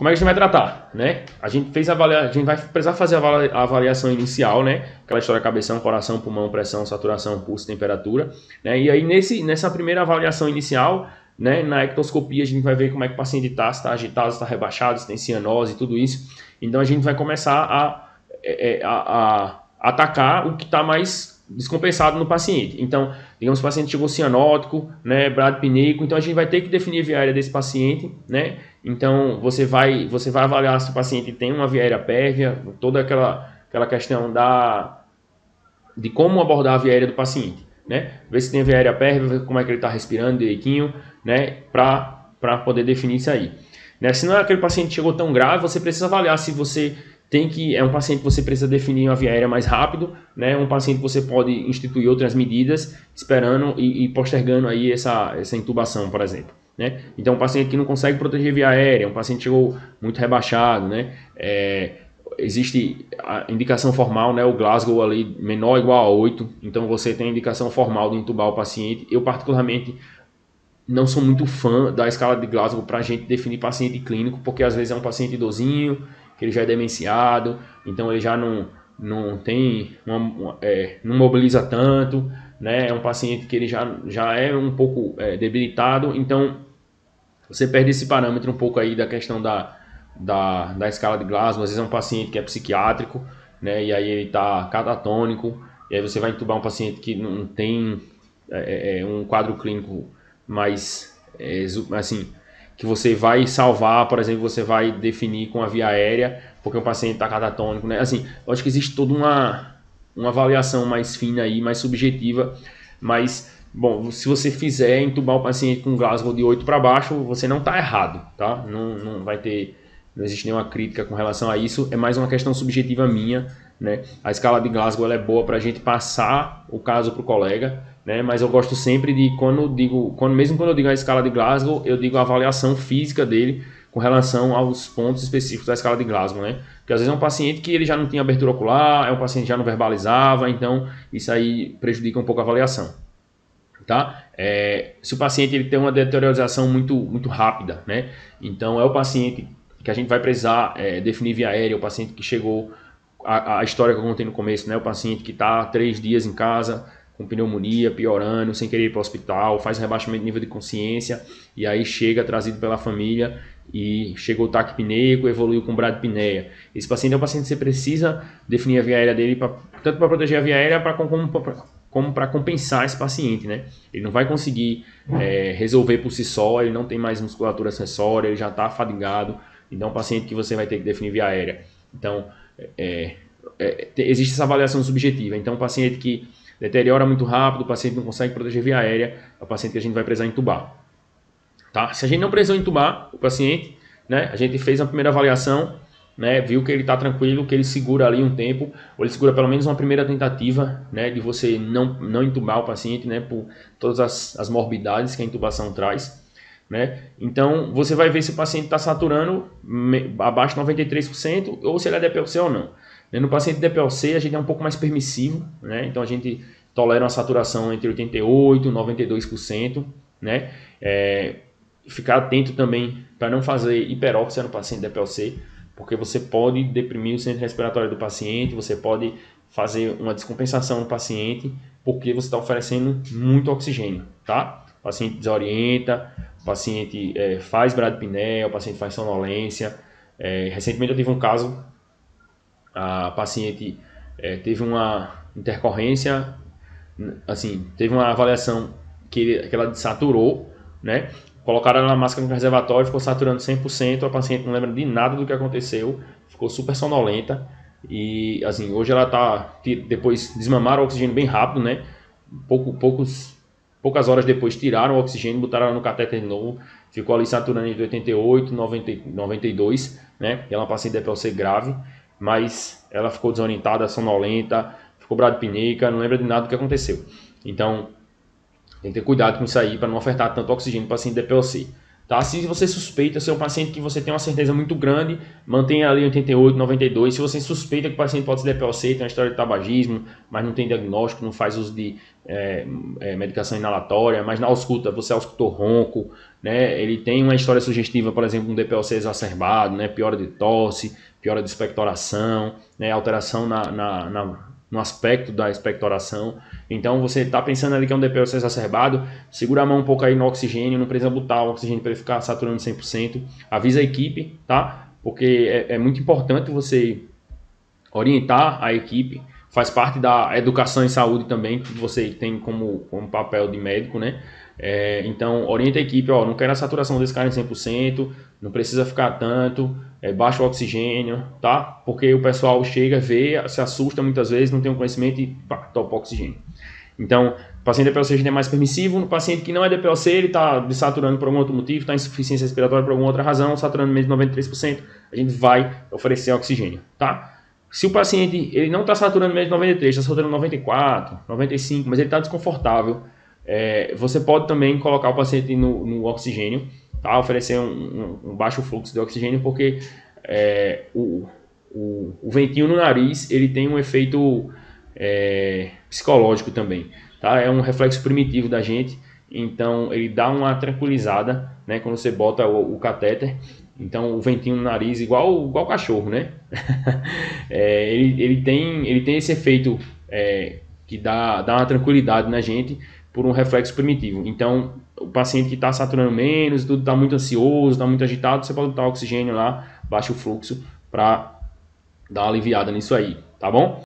como é que a gente vai tratar, né? A gente vai precisar fazer a avaliação inicial, né? Aquela história cabeção, coração, pulmão, pressão, saturação, pulso, temperatura, né? E aí nessa primeira avaliação inicial, né, na ectoscopia a gente vai ver como é que o paciente está, se está agitado, se está rebaixado, se tem cianose, tudo isso. Então a gente vai começar a atacar o que está mais descompensado no paciente. Então, digamos que o paciente chegou cianótico, né, bradipineico, então a gente vai ter que definir a via aérea desse paciente, né? Então você vai avaliar se o paciente tem uma via aérea pérvia, toda aquela questão de como abordar a via aérea do paciente, né? Ver se tem via aérea pérvia, ver como é que ele está respirando direitinho, né? Para poder definir isso aí. Né? Se não é aquele paciente que chegou tão grave, você precisa avaliar se você é um paciente que você precisa definir uma via aérea mais rápido, né? Um paciente que você pode instituir outras medidas, esperando e postergando aí essa intubação, por exemplo. Né? Então, um paciente que não consegue proteger via aérea, um paciente que chegou muito rebaixado, né? Existe a indicação formal, né? O Glasgow ali menor ou igual a 8, então você tem a indicação formal de intubar o paciente. Eu particularmente não sou muito fã da escala de Glasgow para a gente definir paciente clínico, porque às vezes é um paciente idosinho, que ele já é demenciado, então ele já não tem, não mobiliza tanto, né? É um paciente que ele já é um pouco debilitado, então você perde esse parâmetro um pouco aí da questão da escala de Glasgow. Às vezes é um paciente que é psiquiátrico, né? E aí ele está catatônico, e aí você vai intubar um paciente que não tem um quadro clínico mais, assim, que você vai salvar, por exemplo, você vai definir com a via aérea, porque o paciente está catatônico, né? Assim, eu acho que existe toda uma avaliação mais fina aí, mais subjetiva, mas, bom, se você fizer intubar o paciente com Glasgow de 8 para baixo, você não está errado, tá? Não vai ter, não existe nenhuma crítica com relação a isso, é mais uma questão subjetiva minha, né? A escala de Glasgow ela é boa para a gente passar o caso para o colega, né? Mas eu gosto sempre de, mesmo quando eu digo a escala de Glasgow, eu digo a avaliação física dele com relação aos pontos específicos da escala de Glasgow, né? Porque às vezes é um paciente que ele já não tinha abertura ocular, é um paciente que já não verbalizava, então isso aí prejudica um pouco a avaliação, tá? Se o paciente ele tem uma deteriorização muito rápida, né? Então é o paciente que a gente vai precisar definir via aérea, o paciente que chegou, a história que eu contei no começo, né? O paciente que está 3 dias em casa, com pneumonia, piorando, sem querer ir para o hospital, faz rebaixamento de nível de consciência, e aí chega trazido pela família, e chegou taquipneico, evoluiu com bradipneia. Esse paciente é um paciente que você precisa definir a via aérea dele, tanto para proteger a via aérea, como para compensar esse paciente, né? Ele não vai conseguir resolver por si só, ele não tem mais musculatura acessória, ele já está fadigado, então é um paciente que você vai ter que definir via aérea. Então, existe essa avaliação subjetiva. Então, um paciente que deteriora muito rápido, o paciente não consegue proteger via aérea, é o paciente que a gente vai precisar intubar. Tá? Se a gente não precisou intubar o paciente, né, a gente fez a primeira avaliação, né, viu que ele está tranquilo, que ele segura ali um tempo, ou ele segura pelo menos uma primeira tentativa, né, de você não intubar o paciente, né, por todas as morbidades que a intubação traz. Né? Então, você vai ver se o paciente está saturando abaixo de 93% ou se ele é DPLC ou não. No paciente DPLC, a gente é um pouco mais permissivo, né? Então a gente tolera uma saturação entre 88% e 92%. Né? Ficar atento também para não fazer hiperóxia no paciente DPLC, porque você pode deprimir o centro respiratório do paciente, você pode fazer uma descompensação no paciente, porque você está oferecendo muito oxigênio. Tá? O paciente desorienta, o paciente faz bradipneia, o paciente faz sonolência. Recentemente eu tive um caso, a paciente teve uma intercorrência, assim, teve uma avaliação que ela desaturou, né? Colocaram ela na máscara no reservatório, ficou saturando 100%, a paciente não lembra de nada do que aconteceu, ficou super sonolenta e, assim, hoje ela tá, depois desmamaram o oxigênio bem rápido, né? Poucas horas depois tiraram o oxigênio, botaram ela no catéter de novo, ficou ali saturando entre 88 e 92, né? Ela é uma paciente de DPLC grave, mas ela ficou desorientada, sonolenta, ficou bradipneica, não lembra de nada do que aconteceu. Então, tem que ter cuidado com isso aí para não ofertar tanto oxigênio para o paciente DPLC. Tá? Se você suspeita, se é um paciente que você tem uma certeza muito grande, mantenha ali 88, 92. Se você suspeita que o paciente pode ser DPLC, tem uma história de tabagismo, mas não tem diagnóstico, não faz uso de medicação inalatória, mas na ausculta, você auscultou ronco, né? Ele tem uma história sugestiva, por exemplo, um DPOC exacerbado, né? Piora de tosse, piora de expectoração, né? Alteração no aspecto da expectoração. Então você está pensando ali que é um DPOC exacerbado, segura a mão um pouco aí no oxigênio, não precisa botar o oxigênio para ele ficar saturando 100%. Avisa a equipe, tá? Porque é muito importante você orientar a equipe, faz parte da educação em saúde também, que você tem como papel de médico, né? Então, orienta a equipe, ó, não quero a saturação desse cara em 100%, não precisa ficar tanto, baixa o oxigênio, tá? Porque o pessoal chega, vê, se assusta muitas vezes, não tem um conhecimento e pá, topa o oxigênio. Então, o paciente DPOC é mais permissivo, no paciente que não é DPOC, ele está desaturando por algum outro motivo, está em insuficiência respiratória por alguma outra razão, saturando menos de 93%, a gente vai oferecer oxigênio, tá? Se o paciente ele não está saturando menos de 93, está saturando 94, 95, mas ele está desconfortável, você pode também colocar o paciente no oxigênio, tá? Oferecer um baixo fluxo de oxigênio, porque o ventinho no nariz ele tem um efeito psicológico também, tá? É um reflexo primitivo da gente, então ele dá uma tranquilizada, né, quando você bota o catéter. Então o ventinho no nariz, igual cachorro, né? Ele tem esse efeito que dá uma tranquilidade na gente por um reflexo primitivo. Então o paciente que está saturando menos, tudo está muito ansioso, está muito agitado, você pode botar oxigênio lá, baixa o fluxo para dar uma aliviada nisso aí, tá bom?